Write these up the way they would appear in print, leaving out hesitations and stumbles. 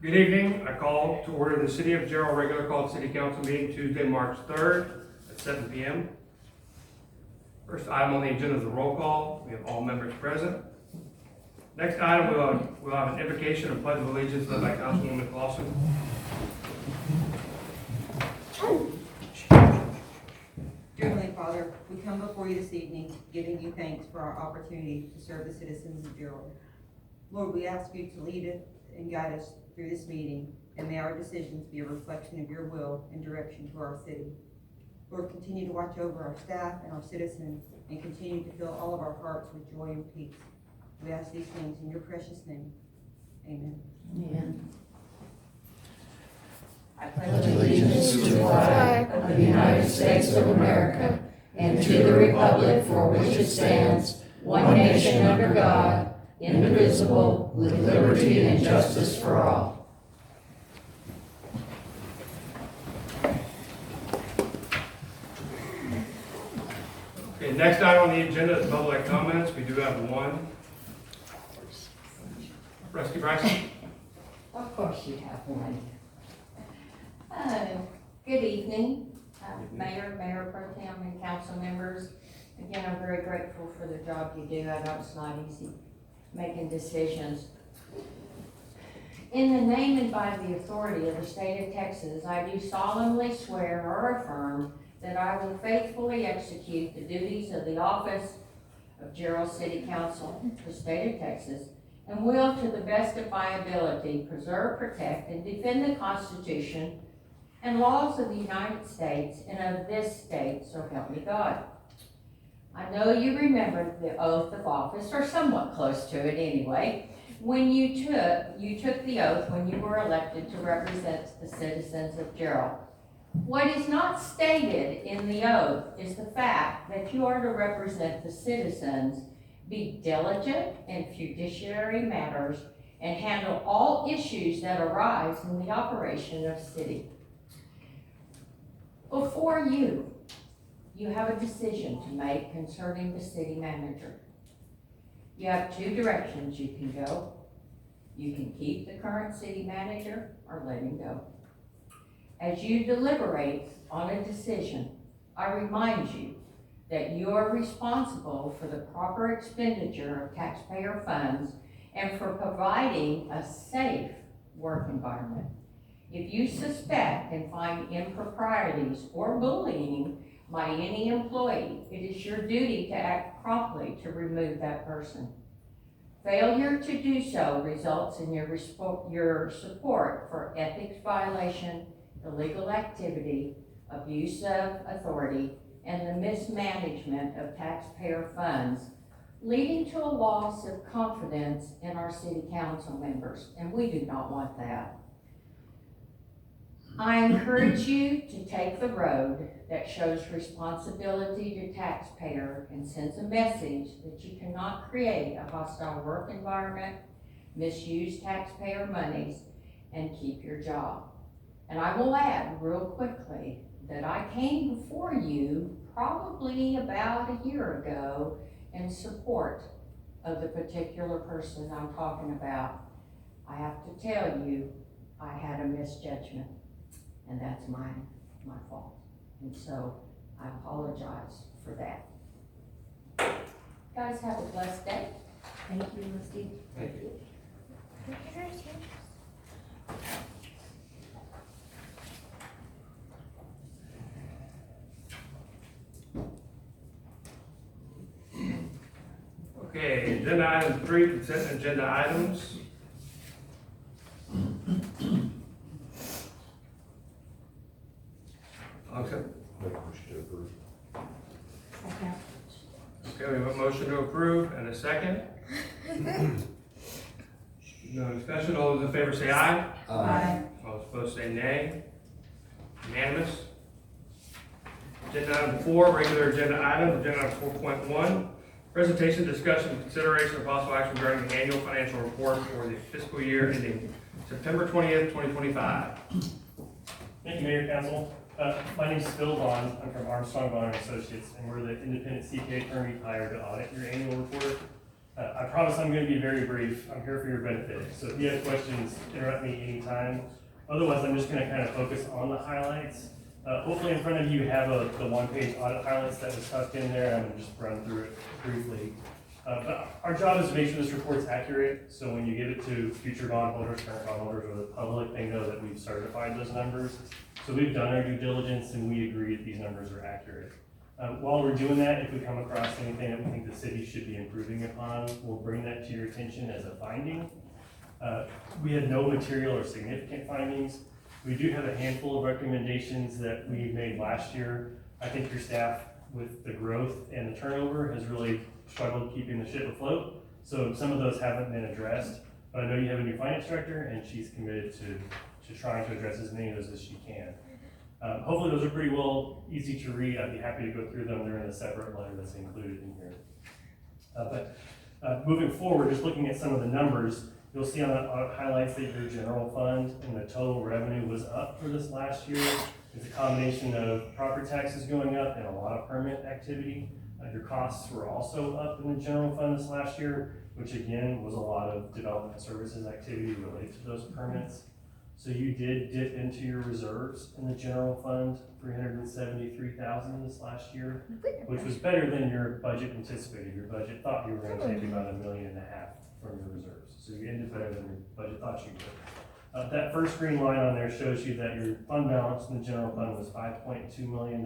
Good evening. I call to order the City of Gerald regular called City Council meeting Tuesday, March 3rd at 7 p.m. First item on the agenda is the roll call. We have all members present. Next item, we'll have an invocation of Pledge of Allegiance led by Councilwoman Clausen. Dear Heavenly Father, we come before you this evening, giving you thanks for our opportunity to serve the citizens of Gerald. Lord, we ask you to lead us and guide us through this meeting, and may our decisions be a reflection of your will and direction to our city. Lord, continue to watch over our staff and our citizens, and continue to fill all of our hearts with joy and peace. We ask these things in your precious name. Amen. Amen. I pledge allegiance to the flag of the United States of America and to the republic for which it stands, one nation under God, indivisible, with liberty and justice for all. Okay, next item on the agenda is public comments. We do have one. Rusty Bryson. Of course you have one. Good evening, Mayor Pro Tem and council members. Again, I'm very grateful for the job you do. I know it's not easy making decisions. In the name and by the authority of the state of Texas, I do solemnly swear or affirm that I will faithfully execute the duties of the office of Gerald City Council, the state of Texas, and will, to the best of my ability, preserve, protect, and defend the Constitution and laws of the United States and of this state, so help me God. I know you remember the oath of office, or somewhat close to it anyway, when you took the oath when you were elected to represent the citizens of Gerald. What is not stated in the oath is the fact that you are to represent the citizens, be diligent in fiduciary matters, and handle all issues that arise in the operation of city. Before you have a decision to make concerning the city manager. You have two directions you can go. You can keep the current city manager or let him go. As you deliberate on a decision, I remind you that you are responsible for the proper expenditure of taxpayer funds and for providing a safe work environment. If you suspect and find improprieties or bullying by any employee, it is your duty to act promptly to remove that person. Failure to do so results in your support for ethics violation, illegal activity, abuse of authority, and the mismanagement of taxpayer funds, leading to a loss of confidence in our city council members, and we do not want that. I encourage you to take the road that shows responsibility to taxpayer and sends a message that you cannot create a hostile work environment, misuse taxpayer monies, and keep your job. And I will add real quickly that I came before you probably about a year ago in support of the particular person I'm talking about. I have to tell you, I had a misjudgment. And that's my fault. And so I apologize for that. Guys, have a blessed day. Thank you, Misty. Thank you. Okay, agenda item 3, consent agenda items. Okay. Make a motion to approve. Second. Okay, we have a motion to approve and a second. No discussion. All those in favor say aye. Aye. All those opposed say nay. Unanimous. Agenda item 4, regular agenda item, agenda item 4.1. Presentation, discussion, consideration of possible action regarding the annual financial report for the fiscal year ending September 20th, 2025. Thank you, Mayor, Council. My name is Phil Vaughn. I'm from Armstrong Vaughn and Associates, and we're the independent CPA firm you hired to audit your annual report. I promise I'm gonna be very brief. I'm here for your benefit. So if you have questions, interrupt me anytime. Otherwise, I'm just gonna kind of focus on the highlights. Hopefully in front of you have the one-page audit highlights that was tucked in there. I'm gonna just run through it briefly. But our job is to make sure this report's accurate, so when you give it to future bondholders, current bondholders, or the public, they know that we've certified those numbers. So we've done our due diligence and we agree that these numbers are accurate. While we're doing that, if we come across anything that we think the city should be improving upon, we'll bring that to your attention as a finding. We had no material or significant findings. We do have a handful of recommendations that we made last year. I think your staff, with the growth and the turnover, has really struggled keeping the ship afloat. So some of those haven't been addressed, but I know you have a new finance director and she's committed to trying to address as many of those as she can. Hopefully those are pretty well easy to read. I'd be happy to go through them. They're in a separate letter that's included in here. But moving forward, just looking at some of the numbers, you'll see on the highlights that your general fund and the total revenue was up for this last year. It's a combination of property taxes going up and a lot of permit activity. Your costs were also up in the general fund this last year, which again was a lot of development services activity related to those permits. So you did dip into your reserves in the general fund, $373,000 this last year, which was better than your budget anticipated. Your budget thought you were going to take about $1.5 million from your reserves. So you ended better than your budget thought you would. That first green line on there shows you that your fund balance in the general fund was $5.2 million.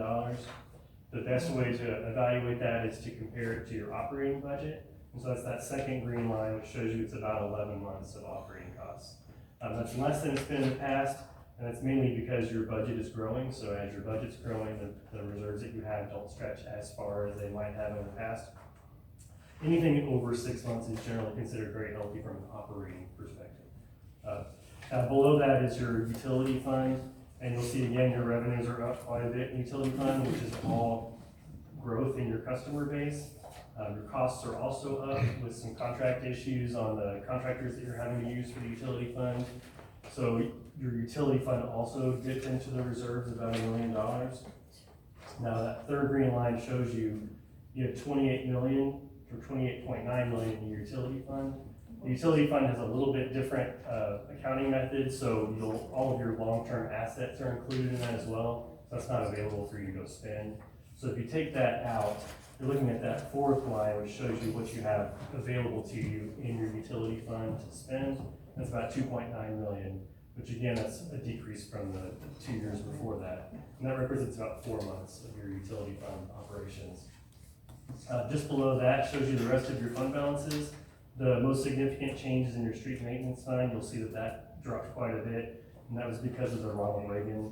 The best way to evaluate that is to compare it to your operating budget. And so that's that second green line, which shows you it's about 11 months of operating costs. That's less than it's been in the past, and that's mainly because your budget is growing. So as your budget's growing, the reserves that you have don't stretch as far as they might have in the past. Anything over 6 months is generally considered very healthy from an operating perspective. Below that is your utility fund, and you'll see again your revenues are up quite a bit in utility fund, which is all growth in your customer base. Your costs are also up with some contract issues on the contractors that you're having to use for the utility fund. So your utility fund also dipped into the reserves about $1 million. Now that third green line shows you have 28 million or 28.9 million in your utility fund. The utility fund has a little bit different accounting method, so all of your long-term assets are included in that as well. So that's not available for you to go spend. So if you take that out, you're looking at that fourth line, which shows you what you have available to you in your utility fund to spend. That's about 2.9 million, which again, that's a decrease from the 2 years before that. And that represents about 4 months of your utility fund operations. Just below that shows you the rest of your fund balances. The most significant changes in your street maintenance fund, you'll see that dropped quite a bit. And that was because of the Ronald Reagan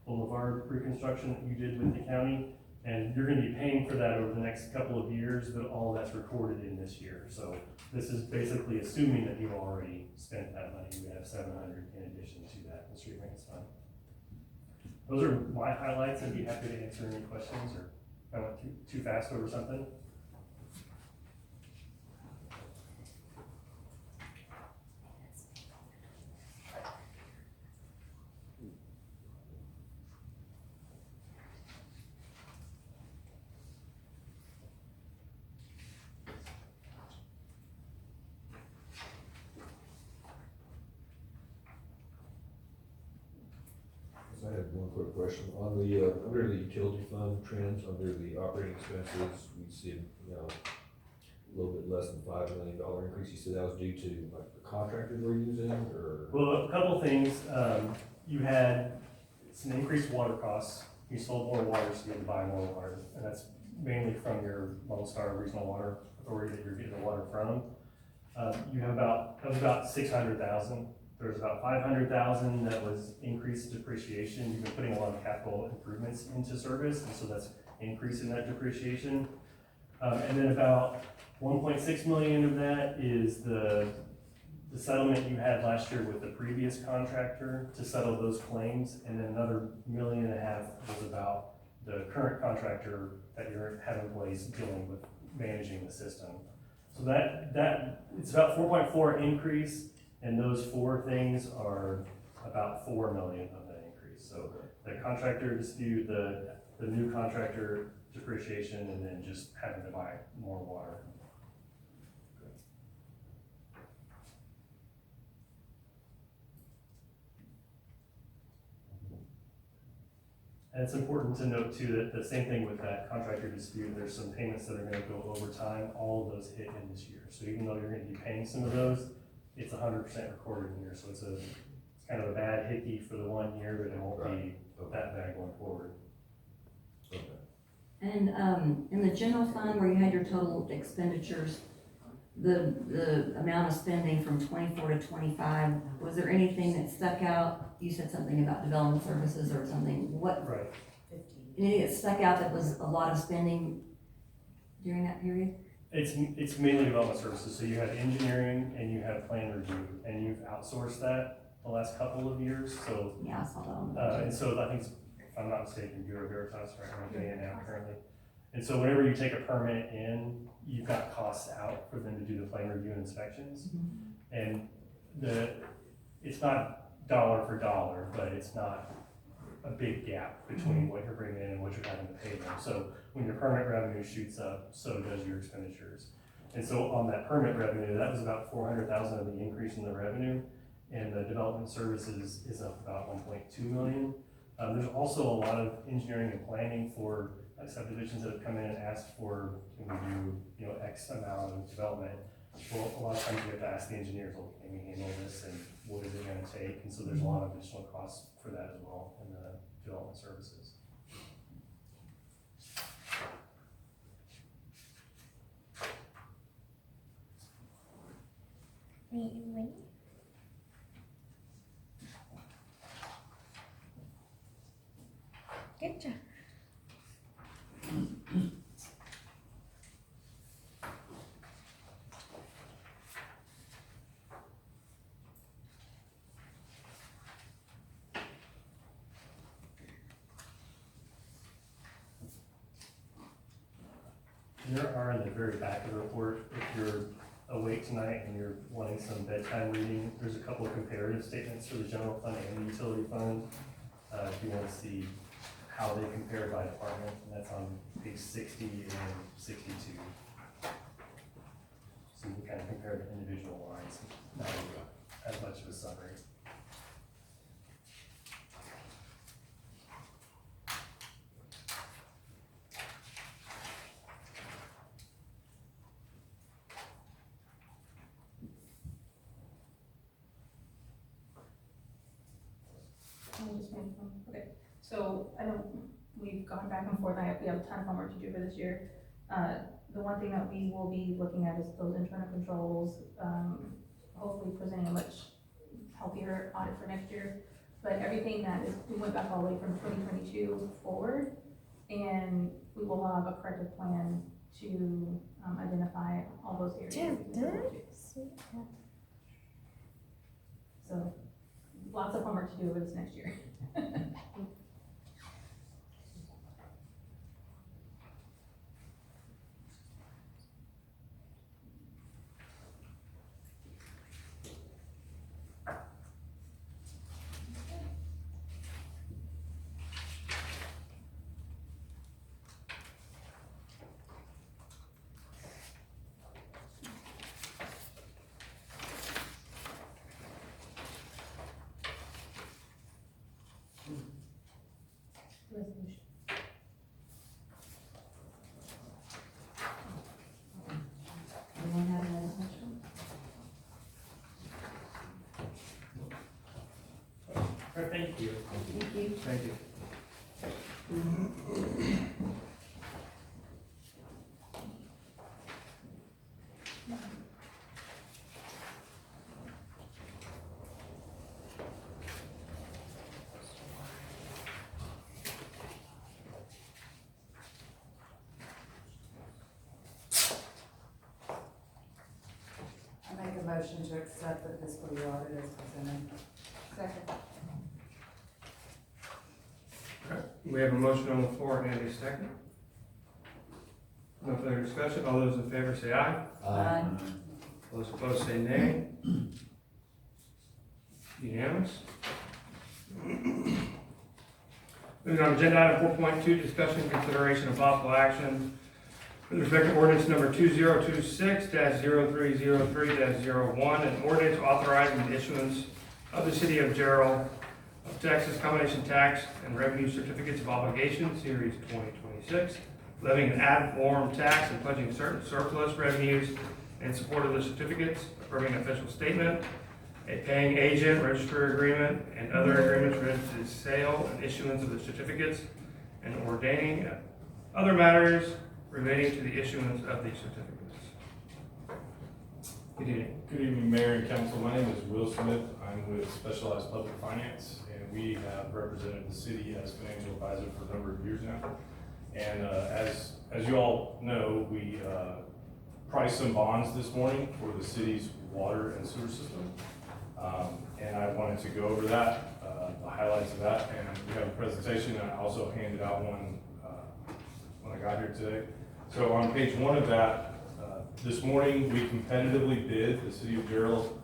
Boulevard reconstruction that you did with the county. And you're going to be paying for that over the next couple of years, but all that's recorded in this year. So this is basically assuming that you've already spent that money. You have 700 in addition to that in the street maintenance fund. Those are my highlights. I'd be happy to answer any questions, or if I went too fast over something. I had one quick question. On the, under the utility fund trends, under the operating expenses, we see, a little bit less than $5 million increase. You said that was due to like the contractors we're using, or? Well, a couple things. You had some increased water costs. You sold more water, so you had to buy more water. And that's mainly from your Lone Star Regional Water Authority that you're getting the water from. You have that was about 600,000. There's about 500,000 that was increased depreciation. You've been putting a lot of capital improvements into service, and so that's increasing that depreciation. And then about 1.6 million of that is the settlement you had last year with the previous contractor to settle those claims, and then another $1.5 million was about the current contractor that you're having in place dealing with managing the system. So that it's about 4.4 increase. And those four things are about 4 million of that increase. So the contractor dispute, the new contractor depreciation, and then just having to buy more water. And it's important to note too, that the same thing with that contractor dispute, there's some payments that are gonna go over time, all of those hit in this year. So even though you're gonna be paying some of those, it's 100% recorded in here, so it's kind of a bad hickey for the 1 year, but it won't be that bad going forward. Okay. And, in the general fund where you had your total expenditures, the amount of spending from 24 to 25, was there anything that stuck out? You said something about development services or something, what, Right. anything that stuck out that was a lot of spending during that period? It's mainly development services, so you have engineering and you have plan review, and you've outsourced that the last couple of years, so, Yeah, I saw that on the and budget. so I think, if I'm not mistaken, Bureau Veritas, right, we're paying now currently. And so whenever you take a permit in, you've got costs out for them to do the plan review and inspections. And it's not dollar for dollar, but it's not a big gap between what you're bringing in and what you're having to pay them. So when your permit revenue shoots up, so does your expenditures. And so on that permit revenue, that was about 400,000 of the increase in the revenue, and the development services is up about 1.2 million. There's also a lot of engineering and planning for subdivisions that have come in and asked for, can we do, X amount of development? Well, a lot of times you have to ask the engineers, well, can we handle this, and what is it gonna take? And so there's a lot of additional costs for that as well in the development services. Good job. There are in the very back of the report, if you're awake tonight and you're wanting some bedtime reading, there's a couple of comparative statements for the general fund and the utility fund. If you want to see how they compare by department, and that's on page 60 and 62. So you can kind of compare the individual lines, not as much of a summary. Okay, so I don't, we've gone back and forth, we have a ton of homework to do for this year. The one thing that we will be looking at is those internal controls, hopefully presenting a much healthier audit for next year. But everything that is, we went back all the way from 2022 forward, and we will have a corrective plan to identify all those areas. that we can go to. So, lots of homework to do over this next year. Resolution. Anyone have another question? Thank you. Thank you. Thank you. I make a motion to accept the fiscal year audit as presented. Second. We have a motion on the floor and a second. No further discussion. All those in favor say aye. Aye. Those opposed say nay. Unanimous. Moving on, agenda item 4.2, discussion, consideration of possible action with respect to ordinance number 2026-0303-01, an ordinance authorizing the issuance of the City of Gerald of Texas Combination Tax and Revenue Certificates of Obligation, Series 2026, levying an ad valorem tax and pledging certain surplus revenues in support of the certificates, approving an official statement, a paying agent, register agreement, and other agreements related to the sale and issuance of the certificates, and ordaining other matters relating to the issuance of these certificates. Good evening. Good evening, Mayor and Council. My name is Will Smith. I'm with Specialized Public Finance, and we have represented the city as financial advisor for a number of years now. And as you all know, we priced some bonds this morning for the city's water and sewer system. And I wanted to go over that, the highlights of that, and we have a presentation, and I also handed out one when I got here today. So on page 1 of that, this morning we competitively bid the City of Gerald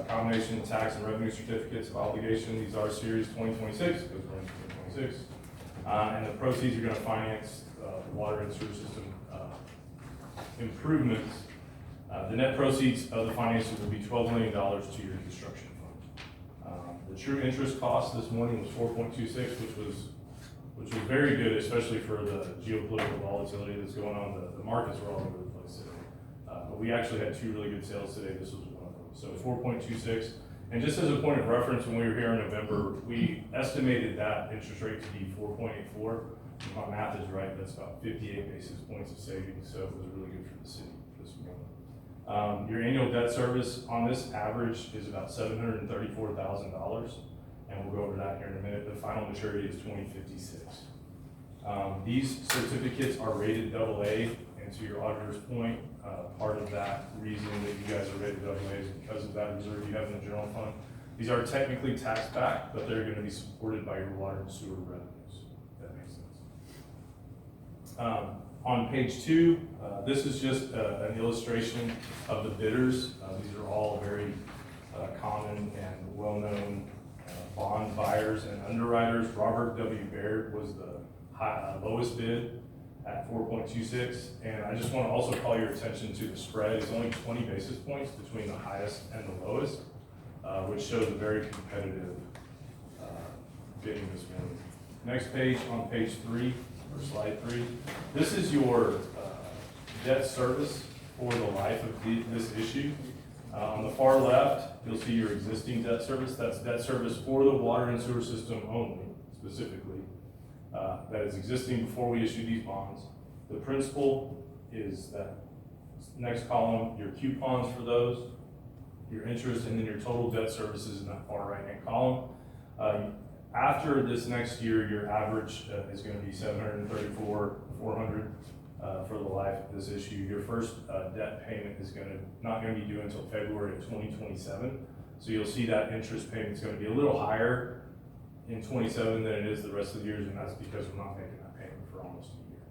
combination tax and revenue certificates of obligation. These are Series 2026, because we're in 2026. And the proceeds are going to finance water and sewer system improvements. The net proceeds of the financing will be $12 million to your construction fund. The true interest cost this morning was 4.26, which was very good, especially for the geopolitical volatility that's going on. The markets were all over the place today. But we actually had 2 really good sales today. This was one of them. So 4.26. And just as a point of reference, when we were here in November, we estimated that interest rate to be 4.84. If my math is right, that's about 58 basis points of savings. So it was really good for the city this morning. Your annual debt service on this average is about $734,000. And we'll go over that here in a minute. The final maturity is 2056. These certificates are rated AA, and to your auditor's point, part of that reason that you guys are rated AA is because of that reserve you have in the general fund. These are technically tax backed, but they're going to be supported by your water and sewer revenues, if that makes sense. On page 2, this is just an illustration of the bidders. These are all very common and well-known bond buyers and underwriters. Robert W. Baird was the lowest bid at 4.26, and I just want to also call your attention to the spread. It's only 20 basis points between the highest and the lowest, which shows a very competitive bidding this morning. Next page, on page 3, or slide 3, this is your debt service for the life of this issue. On the far left, you'll see your existing debt service. That's debt service for the water and sewer system only, specifically, that is existing before we issue these bonds. The principal is that next column, your coupons for those, your interest, and then your total debt services in that far right-hand column. After this next year, your average is going to be $734,400 for the life of this issue. Your first debt payment is not going to be due until February of 2027. So you'll see that interest payment is going to be a little higher in 27 than it is the rest of the years, and that's because we're not making that payment for almost a year.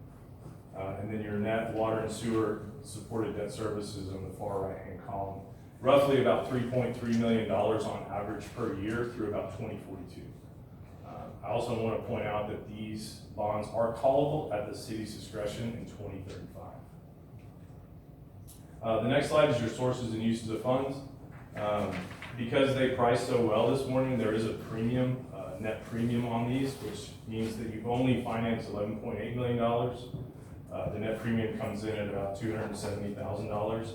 And then your net water and sewer supported debt services in the far right-hand column, roughly about $3.3 million on average per year through about 2042. I also want to point out that these bonds are callable at the city's discretion in 2035. The next slide is your sources and uses of funds. Because they priced so well this morning, there is a premium, net premium on these, which means that you've only financed $11.8 million. The net premium comes in at about $270,000.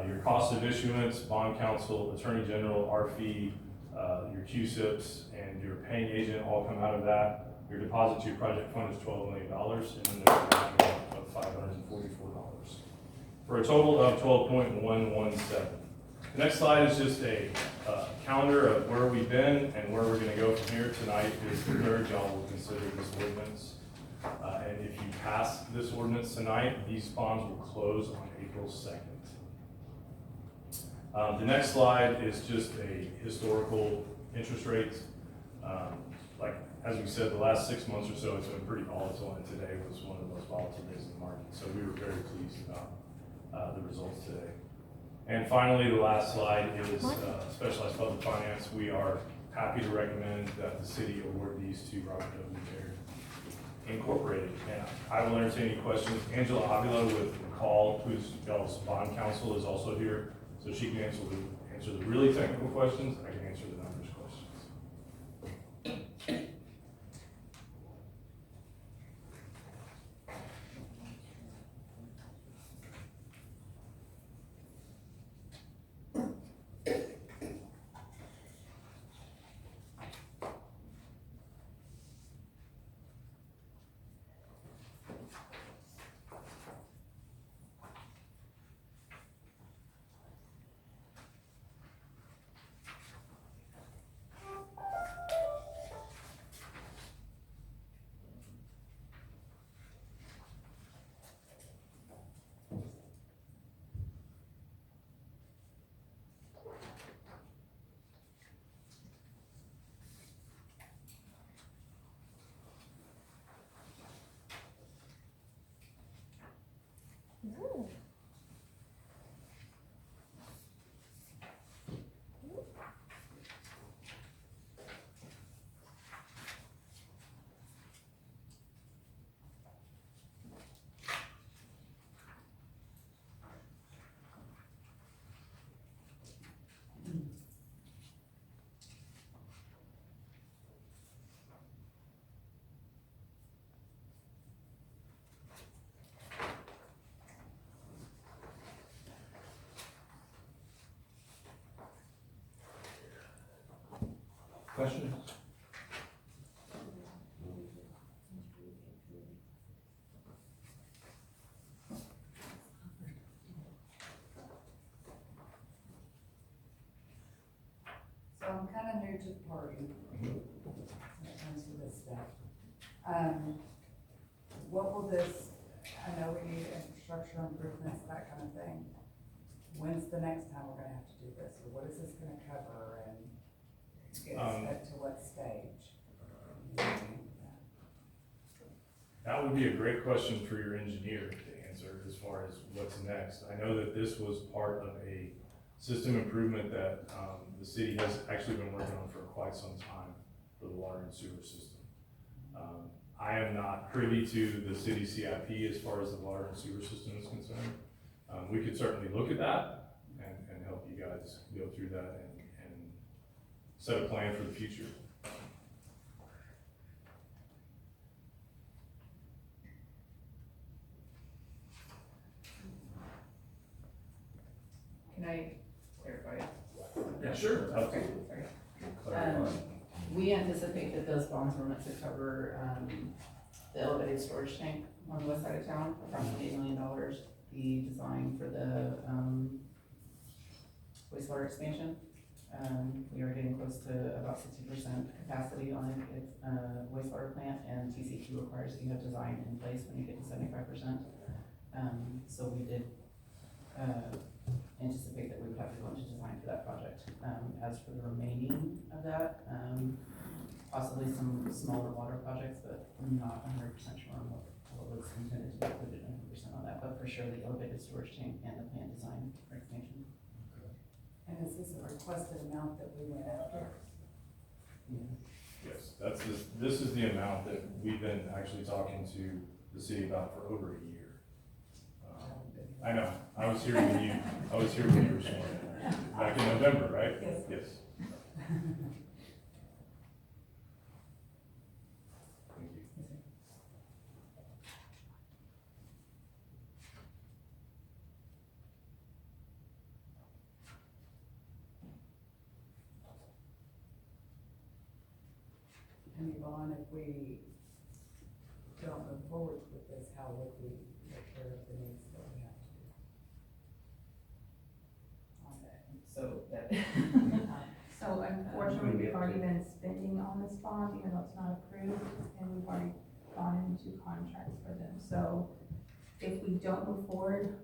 Your cost of issuance, bond counsel, attorney general, our fee, your QSIPs, and your paying agent all come out of that. Your deposit to your project fund is $12 million, and then there's a matching of $544, for a total of $12.117. The next slide is just a calendar of where we've been and where we're going to go from here. Tonight is the third y'all will consider this ordinance. And if you pass this ordinance tonight, these bonds will close on April 2nd. The next slide is just a historical interest rates. Like, as we said, the last 6 months or so, it's been pretty volatile, and today was one of the most volatile days in the market. So we were very pleased about the results today. And finally, the last slide is Specialized Public Finance. We are happy to recommend that the city award these to Robert W. Baird Incorporated. And I will entertain any questions. Angela Avila with McCall, who's y'all's bond counsel, is also here. So she can answer the really technical questions. I can answer the numbers questions. Questions? So I'm kinda new to the party when it comes to this stuff. What will this, I know we need infrastructure improvements, that kind of thing. When's the next time we're gonna have to do this, or what is this gonna cover, and get us to what stage? That would be a great question for your engineer to answer as far as what's next. I know that this was part of a system improvement that, the city has actually been working on for quite some time for the water and sewer system. I am not privy to the city CIP as far as the water and sewer system is concerned. We could certainly look at that and help you guys go through that and set a plan for the future. Can I clarify? Yeah, sure. Okay, sorry. We anticipate that those bonds were meant to cover, the elevated storage tank on the west side of town, approximately $8 million. The design for the, wastewater expansion. We are getting close to about 60% capacity on it. It's a wastewater plant, and TCQ requires that you have design in place when you get to 75%. So we did, anticipate that we would have to go into design for that project. As for the remaining of that, possibly some smaller water projects, but I'm not 100% sure on what was intended to be included 100% on that, but for sure the elevated storage tank and the plant design for expansion. And is this a requested amount that we went after? Yes, this is the amount that we've been actually talking to the city about for over a year. I know, I was here when you were sworn in, back in November, right? Yes. Yes. Thank you. And Yvonne, if we don't move forward with this, how would we take care of the needs that we have to do? So that, So unfortunately, we've already been spending on this bond, even though it's not approved, and we've already gone into contracts for them. So if we don't move forward,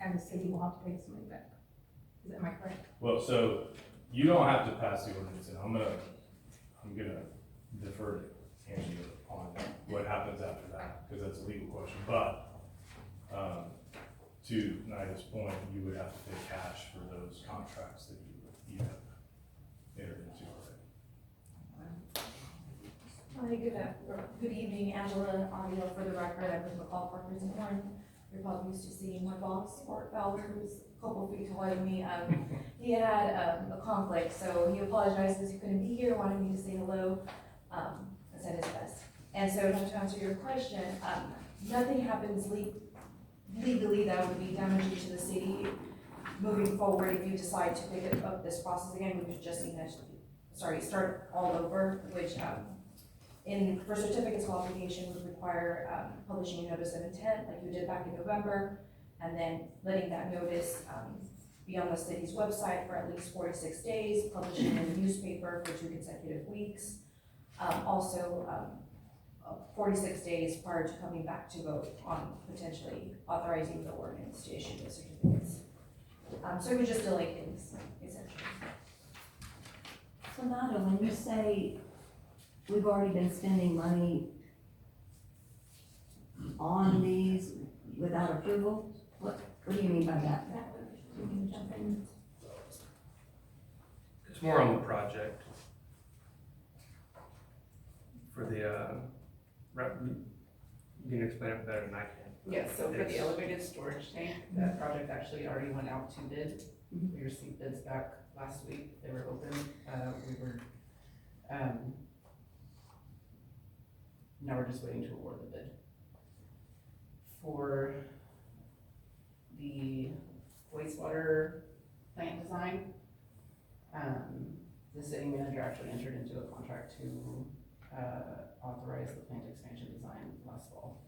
and the city will have to pay some money back. Am I correct? Well, so you don't have to pass the ordinance, and I'm gonna defer to Angela on what happens after that, because that's a legal question, but, to Nida's point, you would have to pay cash for those contracts that you have entered into already. Hi, good evening, Angela Audio for the record. I live in McCall Partners in Warren. You're probably used to seeing my boss, Art Fowler, who's a couple feet taller than me. He had a conflict, so he apologized because he couldn't be here, wanted me to say hello. I said his best. And so to answer your question, nothing happens legally that would be damaging to the city. Moving forward, if you decide to pick up this process again, we would just need to, start all over, which, for certificates of obligation would require, publishing a notice of intent, like you did back in November, and then letting that notice, be on the city's website for at least 4 to 6 days, publishing in the newspaper for 2 consecutive weeks. Also, 46 days prior to coming back to vote on potentially authorizing the ordinance to issue the certificates. So it would just delay things, essentially. So Nada, when you say we've already been spending money on these without approval, what do you mean by that? We can jump in. It's more on the project. For the, you can explain it better than I can. yes, so for the It's- elevated storage tank, that project actually already went out to bid. We received bids back last week, they were open, now we're just waiting to award the bid. For the wastewater plant design, the city manager actually entered into a contract to, authorize the plant expansion design last fall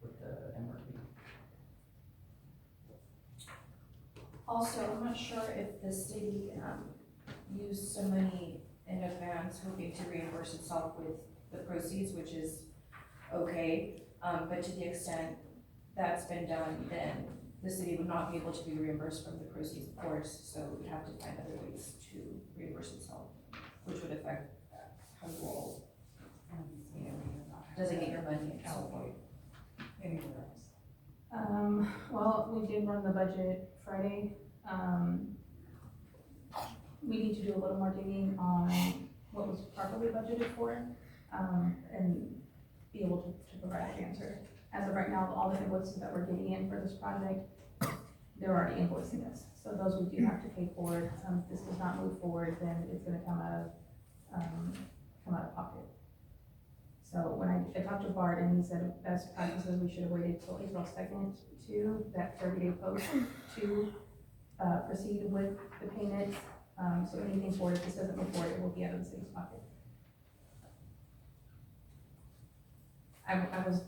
with the MRP. Also, I'm not sure if the city, used some money in advance hoping to reimburse itself with the proceeds, which is okay. But to the extent that's been done, then the city would not be able to be reimbursed from the proceeds, of course, so it would have to find other ways to reimburse itself, which would affect how you all designate your money at some point. Anywhere else. Well, we did run the budget Friday. We need to do a little more digging on what was properly budgeted for, and be able to provide an answer. As of right now, all the invoices that we're getting in for this project, they're already invoicing us. So those we do have to pay for. If this does not move forward, then it's gonna come out of pocket. So when I talked to Bart, and he said best practices, we should have waited till April 2nd to that 30-day post to proceed with the payments. So anything forward, if this doesn't move forward, it will be out of the city's pocket. I was,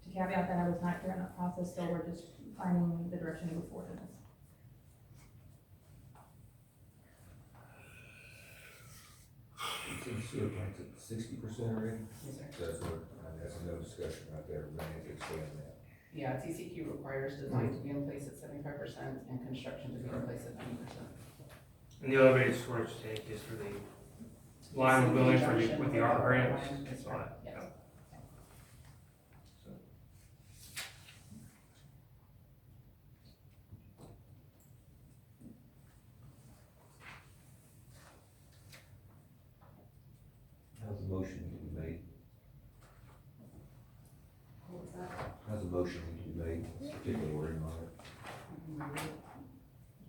to caveat that, I was not during that process, so we're just finding the direction to move forward in this. Sewer plant's at 60% already? Yes, sir. That's what, that's no discussion right there, we're gonna have to expand that. Yeah, TCQ requires design to be in place at 75% and construction to be in place at 90%. And the elevated storage tank is for the line we're building for the, with the ARPA grants. Yes, All right, yes. yeah. So, How's the motion need to be made? What was that? How's the motion need to be made, particularly wording on it?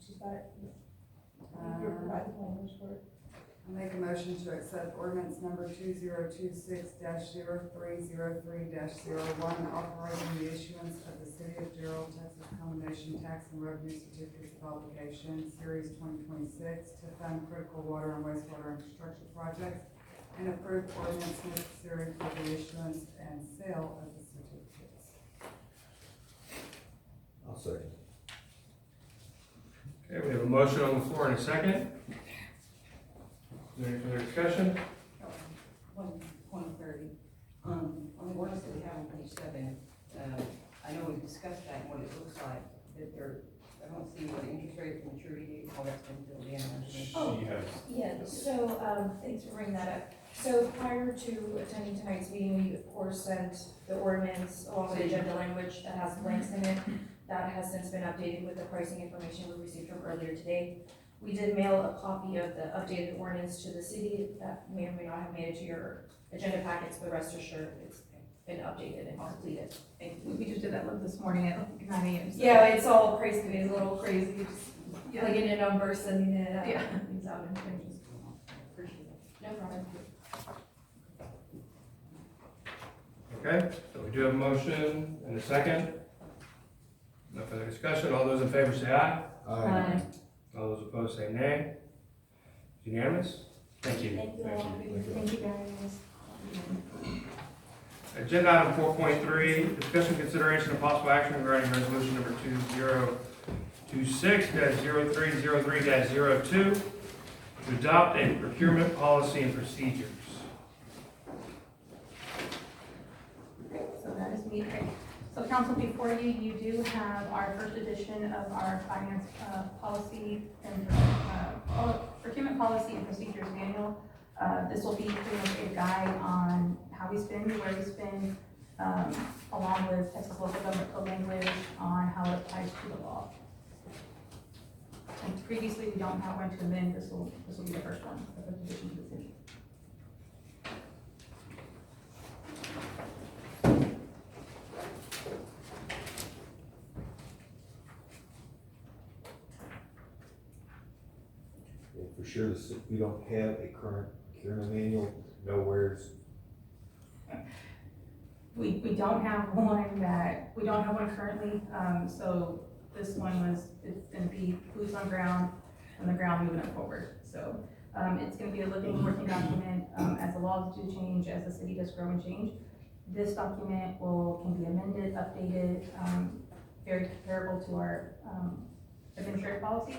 She's got it. You're providing language for it. I make a motion to accept ordinance number 2026-0303-01, authorizing the issuance of the City of Gerald, Texas Combination Tax and Revenue Certificates of Obligation, Series 2026, to fund critical water and wastewater infrastructure projects, and approve ordinance necessary for the issuance and sale of the certificates. I'll second. Okay, we have a motion on the floor and a second. Is there any further discussion? One point of clarity, on the ordinance that we have on page 7, I know we discussed that and what it looks like, that there, I don't see what the interest rate, the maturity date, all that's been filled in. Oh. She has Yeah, so, thanks for bringing that up. So prior to attending tonight's meeting, we of course sent the ordinance along with the agenda language that has blanks in it. That has since been updated with the pricing information we received from earlier today. We did mail a copy of the updated ordinance to the city. That may or may not have made it to your agenda packets, but rest assured, it's been updated and completed. Thank you. We just did that this morning at 9 a.m. so- Yeah, it's all crazy, it's a little crazy, just plugging in numbers and, Yeah. things out and things. Appreciate it. No problem. Okay, so we do have a motion and a second. No further discussion. All those in favor say aye. Aye. All those opposed say nay. Unanimous? Thank you. Thank you all. Thank you guys. Agenda item 4.3, discussion, consideration, and possible action regarding resolution number 2026-0303-02 to adopt a procurement policy and procedures. So that is me. So council, before you, you do have our first edition of our finance policy and procurement policy and procedures manual. This will be pretty much a guide on how we spend, where we spend, along with Texas local government code language on how it applies to the law. And previously, we don't have one to amend. This will be the first one, the first edition to the city. And for sure, we don't have a current procurement manual, nowhere's. We don't have one currently, so this one it's gonna be boots on ground, on the ground moving it forward. So, It's gonna be a living, working document, as the laws do change, as the city does grow and change. This document can be amended, updated, very comparable to our, administrative policies.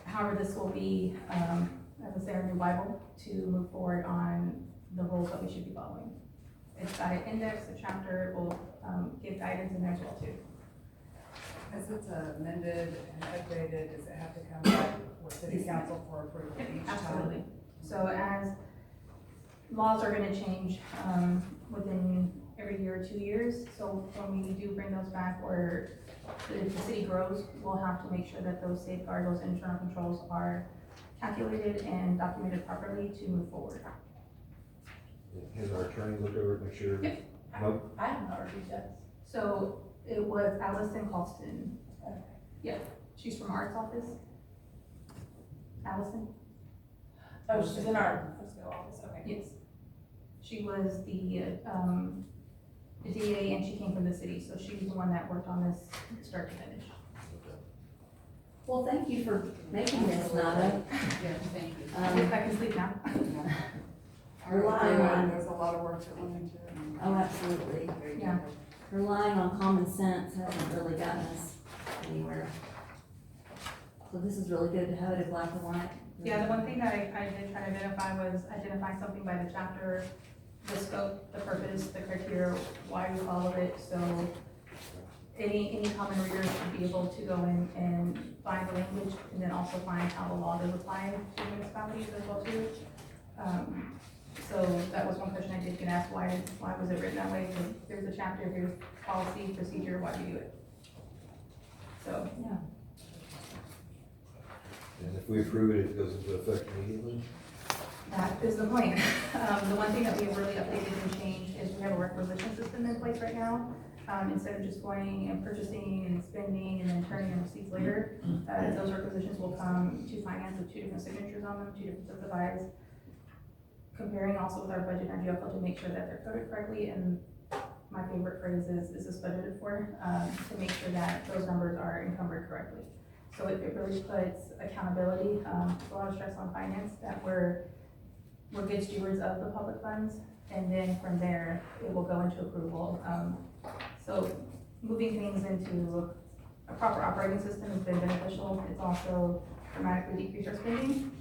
However, this will be, as I say, our new Bible to move forward on the rules that we should be following. It's got an index, a chapter, it will, give guidance in there as well too. As it's amended and updated, does it have to come back with city council for approval each time? Absolutely. So as laws are gonna change, within every year or 2 years, so when we do bring those back, or if the city grows, we'll have to make sure that those safeguards, those internal controls are calculated and documented properly to move forward. Has our attorney looked over it, make sure? Yep. Nope. I have not reviewed that. So it was Allison Colston. Yeah, she's from Art's office. Allison? Oh, she's in our fiscal office, okay. Yes. She was the DA, and she came from the city, so she was the one that worked on this start to finish. Well, thank you for making this, Nada. Yeah, thank you. I guess I can sleep now. Relying on, There's a lot of work that went into it. oh, absolutely. Yeah. Relying on common sense hasn't really gotten us anywhere. So this is really good to have it in black and white. Yeah, the one thing that I did try to identify something by the chapter, the scope, the purpose, the criteria, why we follow it, so any common reader should be able to go in and find the language, and then also find how the law does apply to municipalities as well too. So that was one question I did get asked, why was it written that way? Because there's a chapter, here's policy, procedure, why do you do it? So, Yeah. And if we approve it, it goes into effect immediately? that is the point. The one thing that we have really updated and changed is we have a requisition system in place right now. Instead of just going and purchasing and spending and then turning in receipts later, those requisitions will come to finance with 2 different signatures on them, 2 different sets of eyes. Comparing also with our budget and our GL code to make sure that they're coded correctly, and my favorite phrase is this budgeted for, to make sure that those numbers are encumbered correctly. So it really puts accountability, a lot of stress on finance, that we're good stewards of the public funds, and then from there, it will go into approval. So moving things into a proper operating system has been beneficial. It's also dramatically decreased our spending.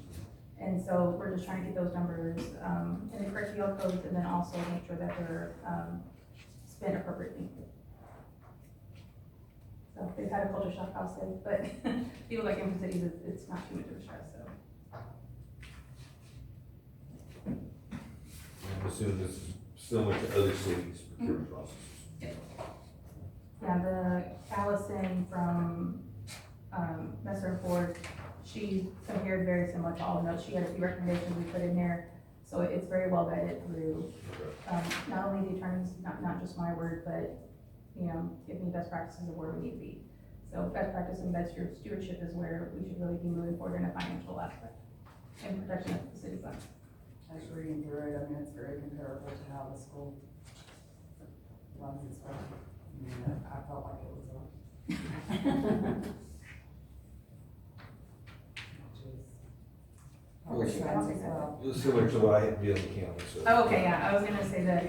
And so we're just trying to get those numbers, in the correct GL codes, and then also make sure that they're, spent appropriately. So they've had a culture shock, I'll say, but people like in cities, it's not too much of a stress, so. I'm assuming this is similar to other cities' procurement processes. Yeah, the Allison from, Messer and Ford, she compared very similar to all the notes. She had a few recommendations we put in there, so it's very well vetted through, not only the attorneys, not just my word, but, you know, give me best practices of where we need to be. So best practice and best stewardship is where we should really be moving forward in a financial aspect and protection of the city funds. I was reading through it, I mean, it's very comparable to how the school runs its budget. I mean, I felt like it was Well, it's- sense as well. It was similar to what I had to do in the county, so. Oh, okay, yeah, I was gonna say that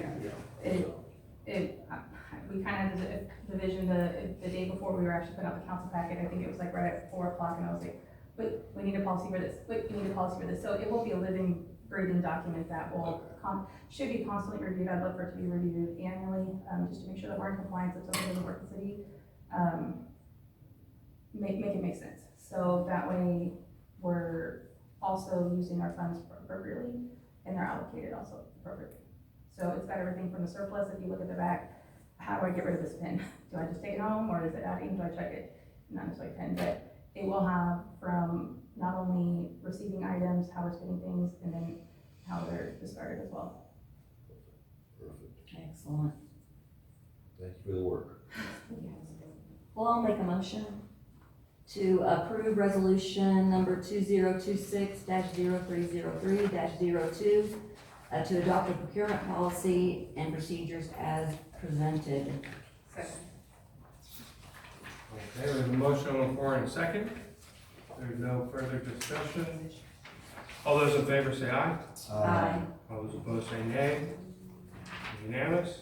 we kind of had the division the day before we were actually putting out the council packet. I think it was like right at 4 o'clock, and I was like, but we need a policy for this, but we need a policy for this. So it will be a living, breathing document that will, should be constantly reviewed. I'd love for it to be reviewed annually, just to make sure that we're in compliance, if something doesn't work in the city. Make it make sense. So that way, we're also using our funds appropriately, and they're allocated also appropriately. So it's got everything from the surplus, if you look at the back, how do I get rid of this pen? Do I just take it home, or is it adding, do I check it? Not necessarily pen, but it will have from not only receiving items, how we're spending things, and then how they're discarded as well. Perfect. Excellent. Thank you for the work. Well, I'll make a motion to approve resolution number 2026-0303-02, to adopt the procurement policy and procedures as presented. Second. Okay, we have a motion on the floor and a second. There's no further discussion. All those in favor say aye. Aye. All those opposed say nay. Unanimous.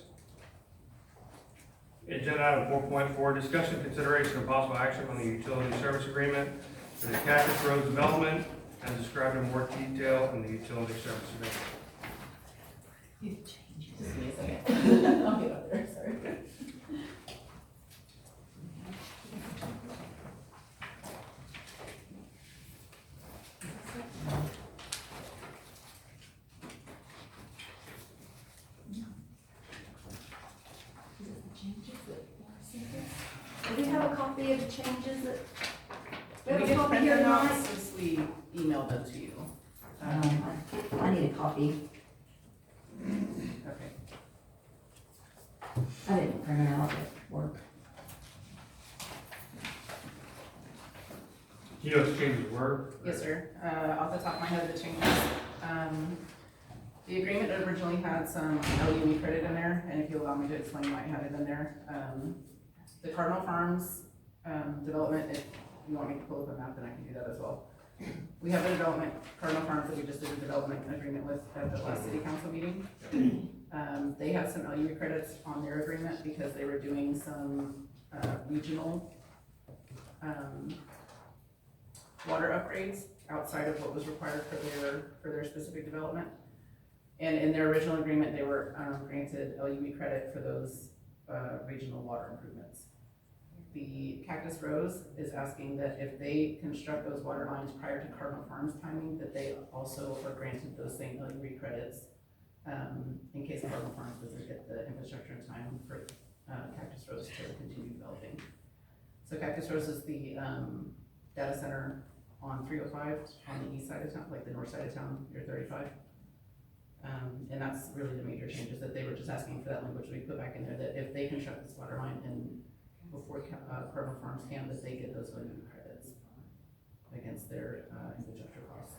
Agenda item 4.4, discussion, consideration, and possible action on the utility service agreement for the Cactus Road development as described in more detail in the utility service agreement. Just give me a second. I'll get up there, sorry. Do we have a copy of the changes that? We have a did copy print here them out tonight? since we emailed them to you. I need a copy. Okay. I didn't print it out at work. Do you know what the changes were? Yes, sir. Off the top of my head, the changes, the agreement originally had some LUE credit in there, and if you allow me to explain why I had it in there. The Cardinal Farms, development, if you want me to pull up a map, then I can do that as well. We have a development, Cardinal Farms, that we just did a development agreement with at the last city council meeting. They have some LUE credits on their agreement because they were doing some, regional, water upgrades outside of what was required for their specific development. And in their original agreement, they were, granted LUE credit for those, regional water improvements. The Cactus Rose is asking that if they construct those water lines prior to Cardinal Farms timing, that they also are granted those same LUE credits, in case Cardinal Farms doesn't get the infrastructure in time for, Cactus Rose to continue developing. So Cactus Rose is the, data center on 305 on the east side of town, like the north side of town, near 35. And that's really the major changes, that they were just asking for that language we put back in there, that if they construct this water line and before Cardinal Farms can, that they get those LUE credits against their infrastructure costs.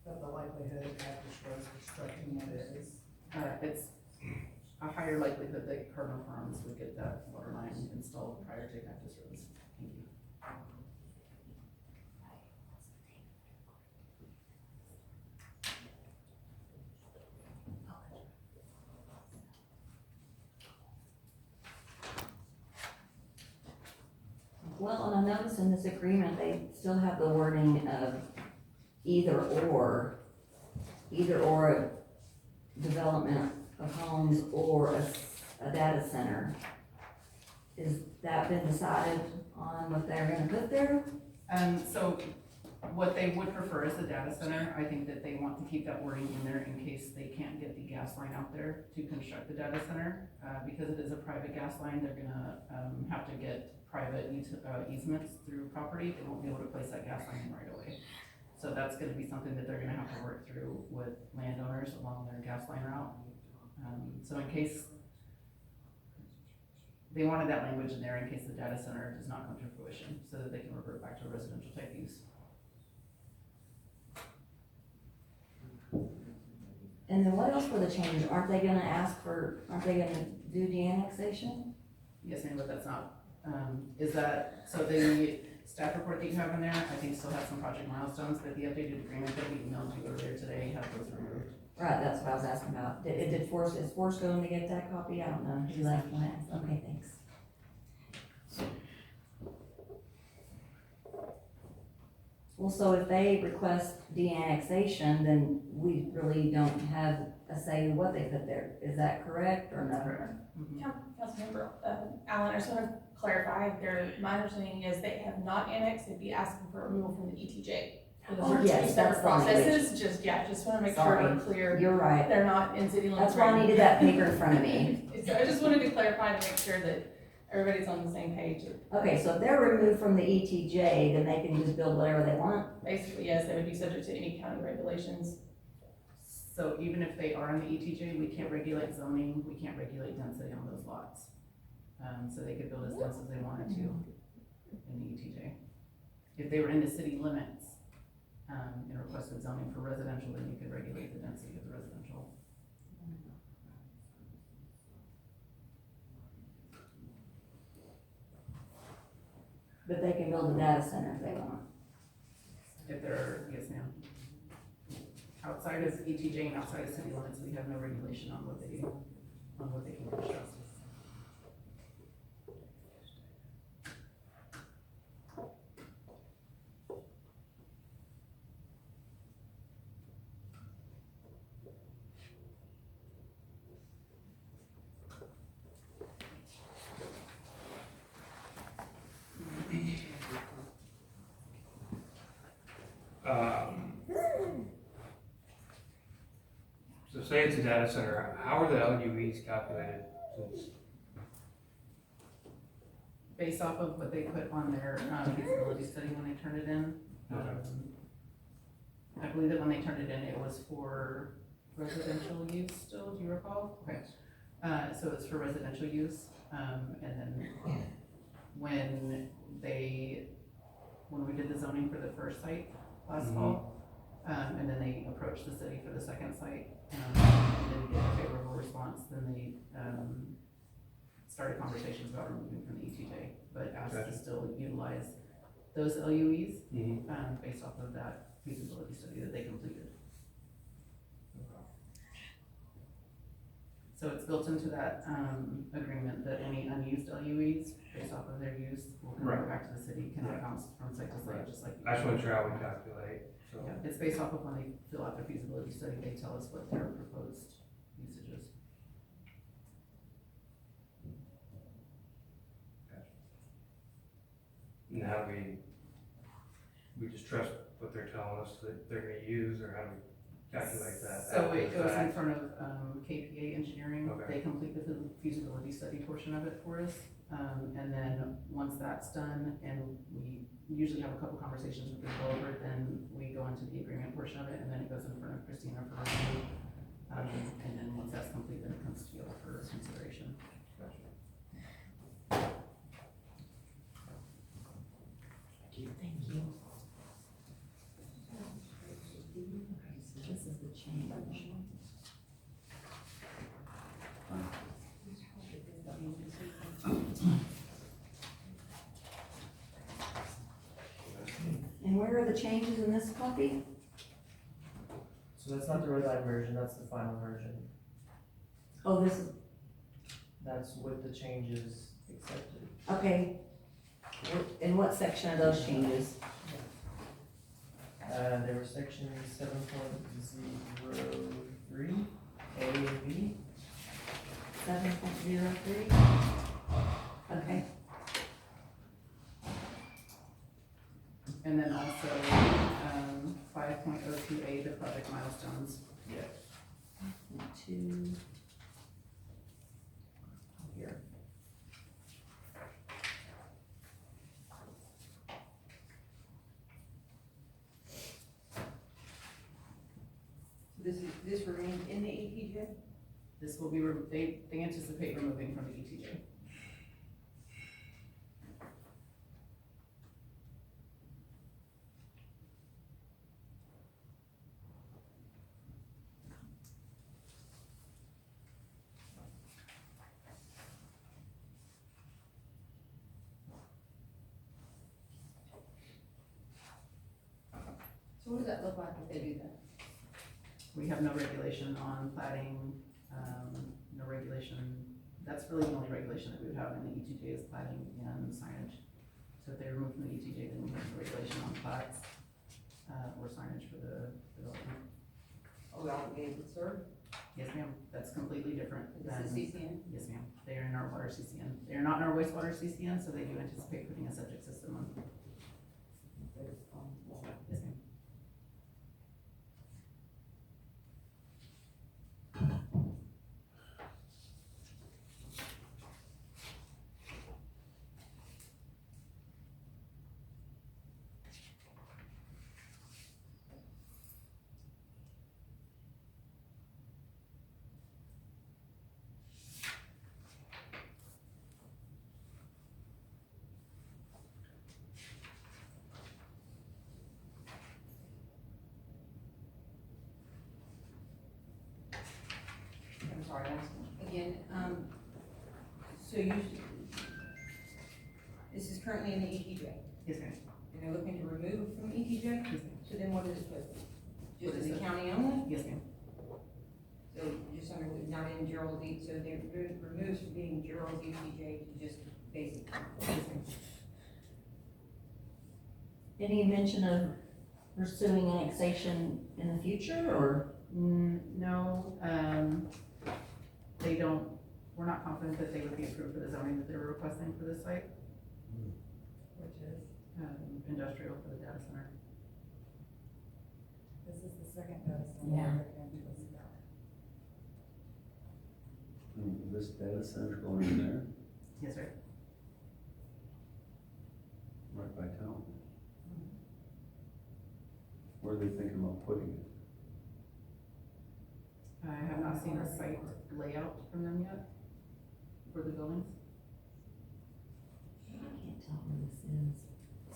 But the likelihood of Cactus Rose constructing it is. It's a higher likelihood that Cardinal Farms would get that water line installed prior to Cactus Rose. Thank you. Well, and I noticed in this agreement, they still have the wording of either or a development of homes or a data center. Is that been decided on what they're gonna put there? So what they would prefer is the data center. I think that they want to keep that wording in there in case they can't get the gas line out there to construct the data center. Because it is a private gas line, they're gonna, have to get private easements through property. They won't be able to place that gas line in right away. So that's gonna be something that they're gonna have to work through with landowners along their gas line route. So in case they wanted that language in there in case the data center does not come to fruition, so that they can revert back to a residential type use. And then what else were the changes? Aren't they gonna do the annexation? Yes, ma'am, but that's not, is that, so the staff report that you have in there, I think still has some project milestones, but the updated agreement that we emailed you earlier today has those removed. Right, that's what I was asking about. Is Forrest going to get that copy? I don't know. He left when I asked. Okay, thanks. Well, so if they request de-annexation, then we really don't have a say in what they put there. Is that correct or no? Mhm. Councilmember, Allen, I just want to clarify, my understanding is they have not annexed, they'd be asking for removal from the ETJ. So those Oh, are yes, two that's separate the language. processes, just want to make sure Sorry. we're clear, You're right. they're not in city limits. That's why I right needed now. that paper in front of me. So I just wanted to clarify to make sure that everybody's on the same page. Okay, so if they're removed from the ETJ, then they can just build whatever they want? Basically, yes, they would be subject to any county regulations. So even if they are in the ETJ, we can't regulate zoning, we can't regulate density on those lots. So they could build as dense as they wanted to in the ETJ. If they were in the city limits, and requested requested zoning for residential, then you could regulate the density of the residential. But they can build a data center if they want. If they're, yes ma'am. Outside of ETJ and outside of city limits, we have no regulation on what they can construct. So say it's a data center, how are the LUEs calculated? Since Based off of what they put on their feasibility study when they turned it in. I believe that when they turned it in, it was for residential use still, do you recall? Okay. So it's for residential use, and then when we did the zoning for the first site last fall, and then they approached the city for the second site, and didn't get a favorable response, then they, started conversations about removing from the ETJ, but asked to still utilize those LUEs, based off of that feasibility study that they completed. So it's built into that, agreement that any unused LUEs, based off of their use, will come Right. back to the city, cannot bounce from site to site, just like. I just want to try how we calculate, so. Yeah, it's based off of when they fill out their feasibility study, they tell us what their proposed usage is. And how do we just trust what they're telling us that they're gonna use, or how do we calculate that? So after it the goes in fact? front of, KPA Engineering, Okay. they complete the feasibility study portion of it for us. And then, once that's done, and we usually have a couple conversations with the developer, then we go into the agreement portion of it, and then it goes in front of Christina for review. And then, once that's complete, then it comes to you for consideration. Thank you. This is the change. And where are the changes in this copy? So that's not the revised version, that's the final version. Oh, this is, That's with the changes accepted. okay. In what section are those changes? There were sections 7.03, A and B. 7.03? Okay. And then also, 5.02A, the project milestones. Yeah. Two. Here. This remains in the ETJ? This will be, they anticipate removing from the ETJ. So what does that look like if they do that? We have no regulation on plating, no regulation, that's really the only regulation that we would have in the ETJ is plating and signage. So if they remove from the ETJ, then we have no regulation on plats, or signage for the development. Are we obligated to serve? Yes, ma'am, that's completely different This than. is CCN? Yes, ma'am, they are in our water CCN, they are not in our wastewater CCN, so they do anticipate putting a septic system on. Yes, ma'am. why I asked. Again, so you, this is currently in the ETJ, Yes, ma'am. and they're looking to remove from ETJ, Yes, ma'am. so then what is it supposed to be? What Just is in the it? county only? Yes, ma'am. So just under, not in Gerald E, so they're removed from being Gerald ETJ to just basic. Any mention of pursuing annexation in the future, or? No, they don't, we're not confident that they would be approved for the zoning that they were requesting for this site, Which is, industrial for the data center. this is the second data center Yeah. they're gonna do this about. This data center going in there, Yes, sir. right by town. Where are they thinking about putting it? I have not seen a site layout from them yet for the buildings. I can't tell where this is.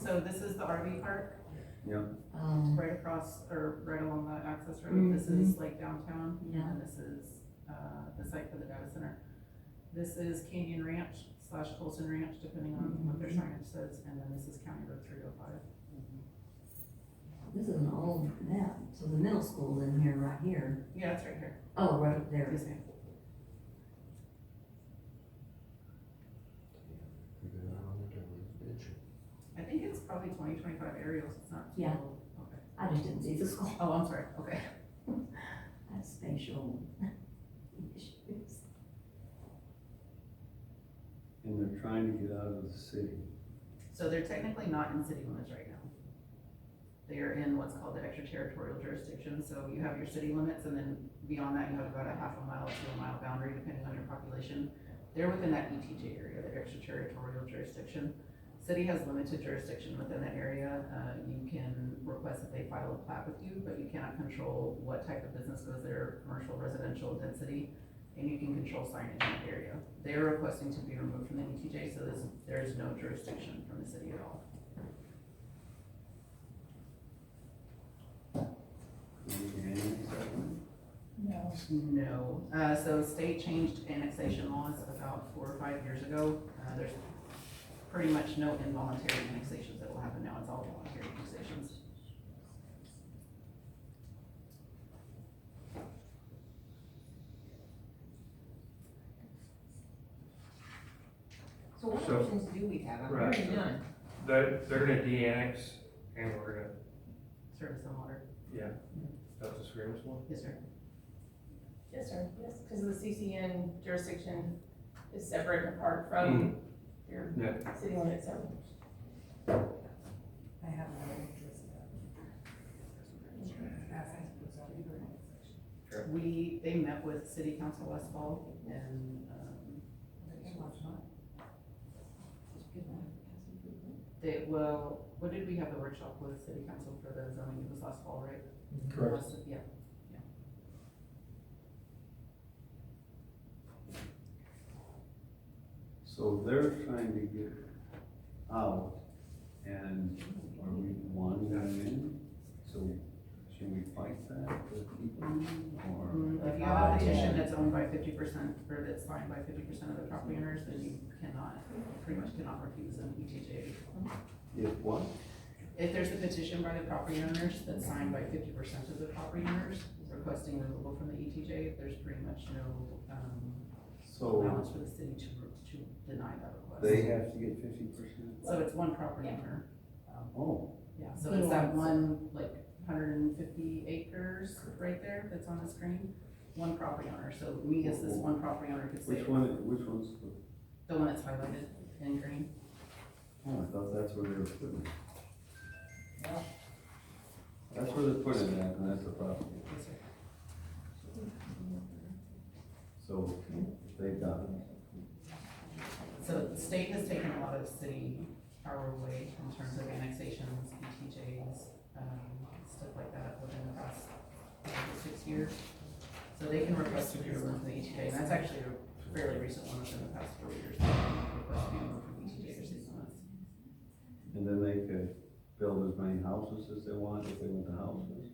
So this is the RV park, right across, or right along the access road. This is like downtown, Yeah. and this is, the site for the data center. This is Canyon Ranch / Colson Ranch, depending on what their signage says, and then this is County Road 305. This is an old map, so the middle school's in here, right here. Yeah, it's right here. Oh, right up there. Yes, ma'am. I think it's probably 2025 aerials, it's not too Yeah. old. Okay. I just didn't see the school. Oh, I'm sorry, okay. That's spatial issues. And they're trying to get out of the city. So they're technically not in city limits right now. They are in what's called the extraterritorial jurisdiction, so you have your city limits, and then beyond that, you have about a half a mile to a mile boundary, depending on your population. They're within that ETJ area, the extraterritorial jurisdiction. City has limited jurisdiction within that area. You can request that they file a plat with you, but you cannot control what type of business goes there, commercial, residential, density, and you can control signage in that area. They are requesting to be removed from the ETJ, so there is no jurisdiction from the city at all. No, so state changed annexation laws about 4 or 5 years ago. There's pretty much no involuntary annexations that will happen now, it's all voluntary annexations. So what So- options do we have? I'm Right. hearing none. They're gonna de-annex, and we're gonna, Service and water. that's the Screamers one? Yes, sir. Yes, sir, yes, because the CCN jurisdiction is separate and apart from your Yeah. city limits, so. I have no interest in that. Asking for zoning for annexation. They met with city council last fall, and, what did we have the workshop with city council for the zoning, it was last fall, right? Correct. Yeah. So they're trying to get out, and are we wanting them in? So should we fight that to keep them, or? If you have a petition that's owned by 50%, or that's signed by 50% of the property owners, then you pretty much cannot refuse an ETJ. If what? If there's a petition by the property owners that's signed by 50% of the property owners requesting removal from the ETJ, there's pretty much no, So allowance for the city to deny that request. they have to get 50%? So it's one property owner. Oh, Yeah, so it's that one, like, 150 acres right there that's on the screen, one property owner. So me as this one property owner could say. which one's the, The one that's highlighted in green. oh, I thought that's where they were putting it. That's where they're putting it at, and that's the property. Yes, sir. So they got it. So the state has taken a lot of city power away in terms of annexations, ETJs, stuff like that within the past 6 years. So they can request to be removed from the ETJ, and that's actually a fairly recent one within the past 4 years. Request to be removed from ETJ or city limits. And then they could build as many houses as they want if they want the houses.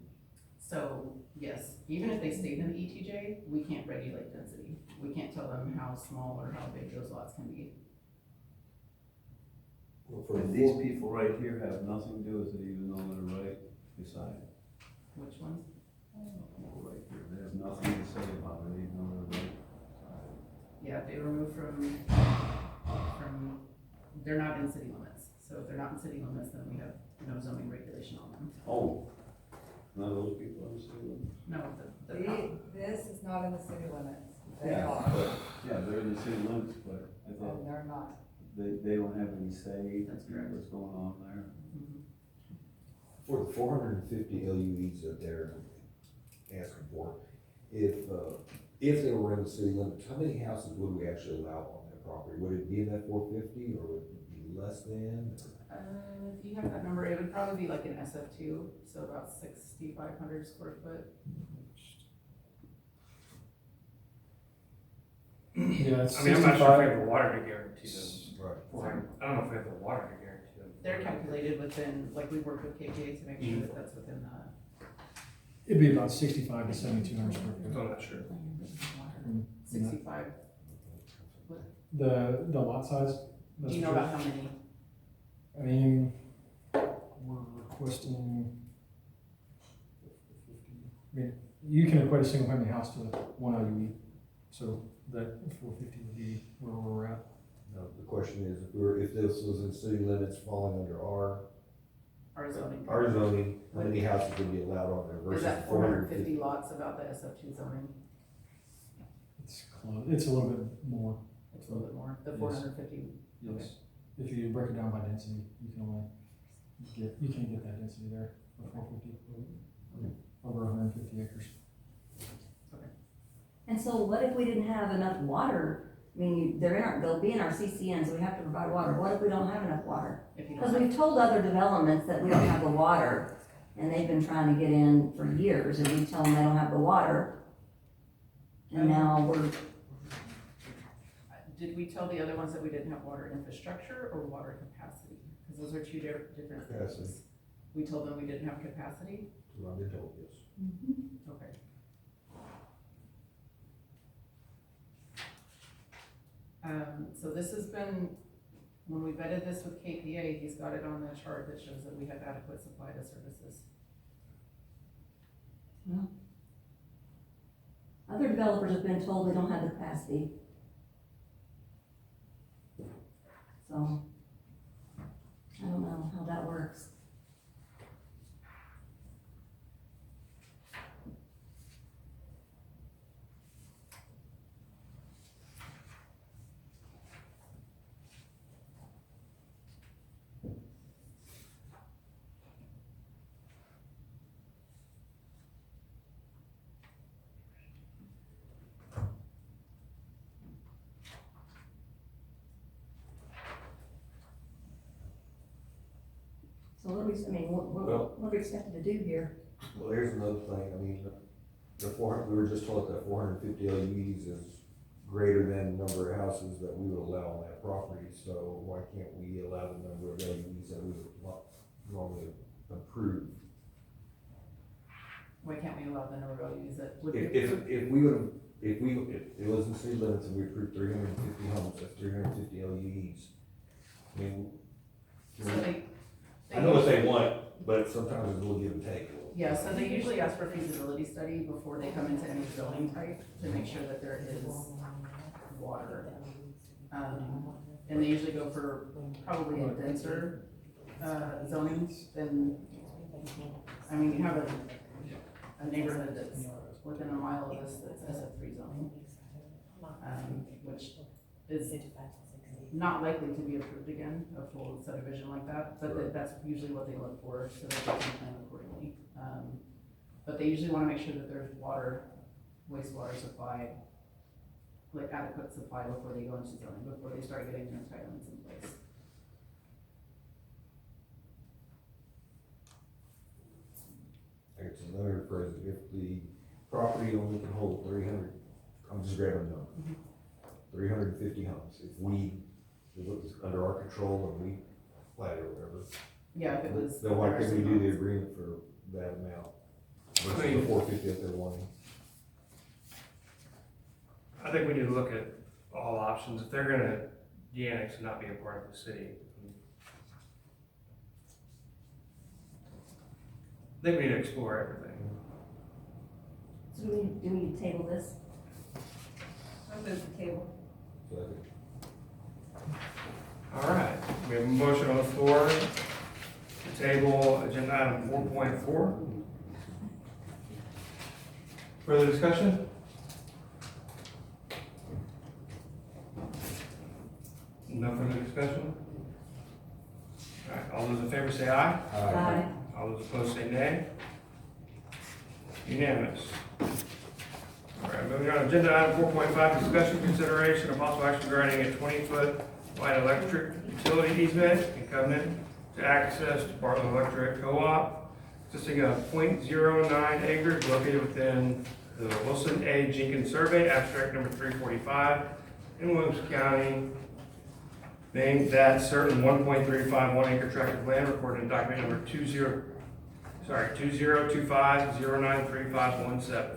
So Yes, even if they stayed in the ETJ, we can't regulate density. We can't tell them how small or how big those lots can be. Well, for But the these people right here have nothing to do with it, even though they're right beside it. Which ones? People right here, they have nothing to say about it, even though they're right beside it. Yeah, they were moved from, they're not in city limits. So if they're not in city limits, then we have no zoning regulation on them. Oh, none of those people are saying. No, the, This is not in the city limits. They Yeah, are, but, yeah, they're in the city limits, but I thought and they're not. they don't have any say That's in correct. what's going on there. mhm. For the 450 LUEs that they're asking for, if they were in the city limits, how many houses would we actually allow on that property? Would it be in that 450 or would it be less than? If you have that number, it would probably be like an SF2, so about 6,500 square foot. Yeah, it's I mean, I'm not sure if we 65. have the water to guarantee them. Right. I don't know if we have the water to guarantee them. They're calculated within, like, we work with KPA to make sure that that's within the It'd be about 65 to 7,200 square I'm feet. not sure. Mm, 65. The lot size? Do that's you know for sure. about how many? I mean, we're requesting. I mean, you can equate a single family house to one LUE, so that 450 would be where we're at. No, the question is, if this was in city limits falling under our zoning, how many houses would be allowed on there Is versus that 450 lots about the SF2 zoning? It's close, it's a little bit more, It's a little bit more, the Yes. 450. yes. If you break it down by density, you can't get that density there for 450. Over 150 acres. And so what if we didn't have enough water? I mean, they'll be in our CCN, so we have to provide water. What if we don't have enough water? If you Because don't have, we've told other developments that we don't have the water, and they've been trying to get in for years, and we tell them they don't have the water. And now did we tell the other ones that we didn't have water infrastructure or water capacity? Because those are two different Capacity. things. We told them we didn't have capacity? I've been told, yes. Okay. So this has been, when we vetted this with KPA, he's got it on the chart that shows that we have adequate supply to services. other developers have been told they don't have the capacity. So, I don't know how that works. So what do we, I mean, what are we expected to do here? Well, here's another thing, I mean, we were just told that 450 LUEs is greater than the number of houses that we would allow on that property, so why can't we allow the number of LUEs that we would normally approve? Why can't we allow the number of LUs that would be If approved? if it was in city limits and we approved 350 homes, that's 350 LUEs. I mean, So they I know what they want, but sometimes it's a little give and take. Yeah, so they usually ask for a feasibility study before they come into any zoning type to make sure that there is water. And they usually go for probably a denser, zoning than, I mean, you have a neighborhood that's within a mile of this that's SF3 zoning. Which is not likely to be approved again, a full subdivision like that, but that's usually what they look for, so that they can plan accordingly. But they usually wanna make sure that there's water, wastewater supply, like adequate supply before they go into zoning, before they start getting their entitlements in place. It's another phrase, if the property only can hold 300, I'm just grabbing a number, 350 homes, if it was under our control and we plat it or whatever, Yeah, if it was. then why couldn't we do the agreement for that amount? This is the 450 that they're wanting. I think we need to look at all options. If they're gonna de-annex and not be a part of the city, I think we need to explore everything. So do we need to table this? I'll move the table. So I think All right, we have a motion on the floor to table agenda item 4.4. Further discussion? No further discussion? All right, all those in favor say aye. Aye. All those opposed say nay. Unanimous. All right, moving on, agenda item 4.5, discussion, consideration, of possible action regarding a 20-foot wide electric utility easement and covenant to access to Bartlett Electric Co-op, consisting of 0.09 acres located within the Wilson A. Jenkins Survey, abstract number 345, in Williams County, being that certain 1.351 acre tract of land recorded in document number 2025093517.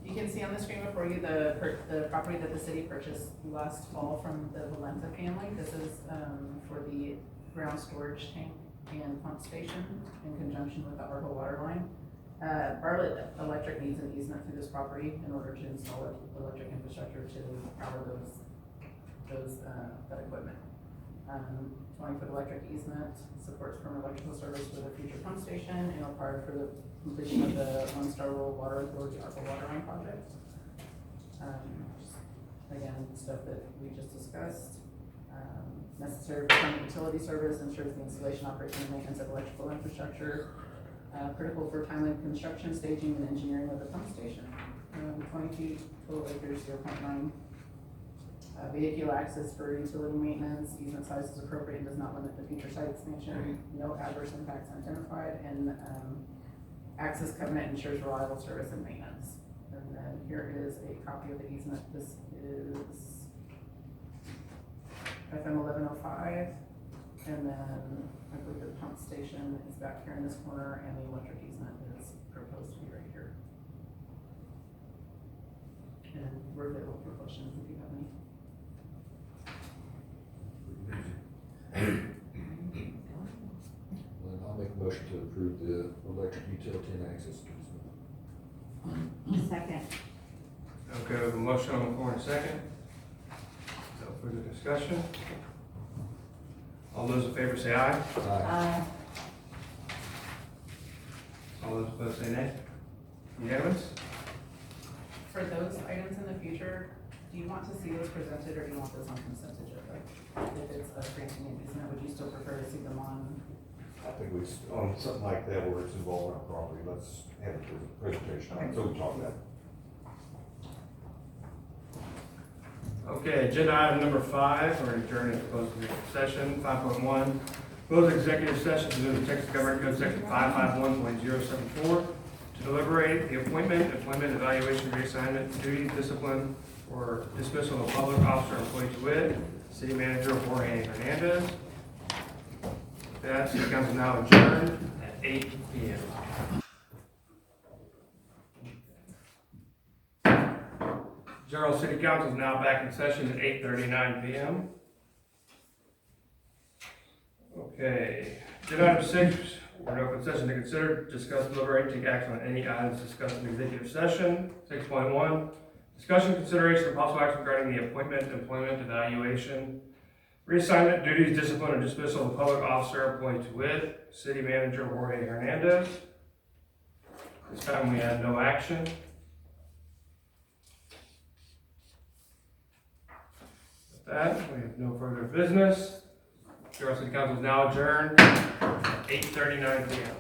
You can see on the screen before you the property that the city purchased last fall from the Valenta family. This is for the ground storage tank and pump station in conjunction with the Argo water line. Bartlett Electric needs an easement through this property in order to install electric infrastructure to power that equipment. 20-foot electric easement supports permanent electrical service for the future pump station and required for the completion of the Lone Star Rural Water Authority Argo water line project. Again, stuff that we just discussed. Necessary for permanent utility service, ensures the installation, operation, and maintenance of electrical infrastructure. Critical for timely construction, staging, and engineering of the pump station. 20 feet, total acres, 0.9. Vehicular access for utility maintenance, easement size is appropriate and does not limit the future site expansion. No adverse impacts identified, and access covenant ensures reliable service and maintenance. And then here is a copy of the easement. This is FM 1105, and then I believe the pump station is back here in this corner, and the electric easement is proposed to be right here. And we're available for questions if you have any. Well, I'll make a motion to approve the electric utility and access easement. Second. Okay, we have a motion on the floor in a second. No further discussion. All those in favor say aye. Aye. All those opposed say nay. Unanimous? For those items in the future, do you want to see those presented, or do you want those on consent agenda? If it's a granting an easement, would you still prefer to see them on? I think we, on something like that where it's involved in our property, let's have a presentation, so we talk about it. Okay, agenda item number 5, we're adjourning to closed session. 5.1, close executive session to the Texas Government Code Section 551.074 to deliberate the appointment, employment, evaluation, reassignment, duties, discipline, or dismissal of public officer or employee to wit, City Manager Jorge Hernandez. That city council now adjourned at 8 p.m. General City Council is now back in session at 8:39 p.m. Okay, agenda item 6, we're in open session to consider, discuss, deliberate, take action on any items discussed in executive session. 6.1, discussion, consideration, and possible action regarding the appointment, employment, evaluation, reassignment, duties, discipline, or dismissal of public officer, employee to wit, City Manager Jorge Hernandez. This time we had no action. With that, we have no further business. General City Council is now adjourned at 8:39 p.m.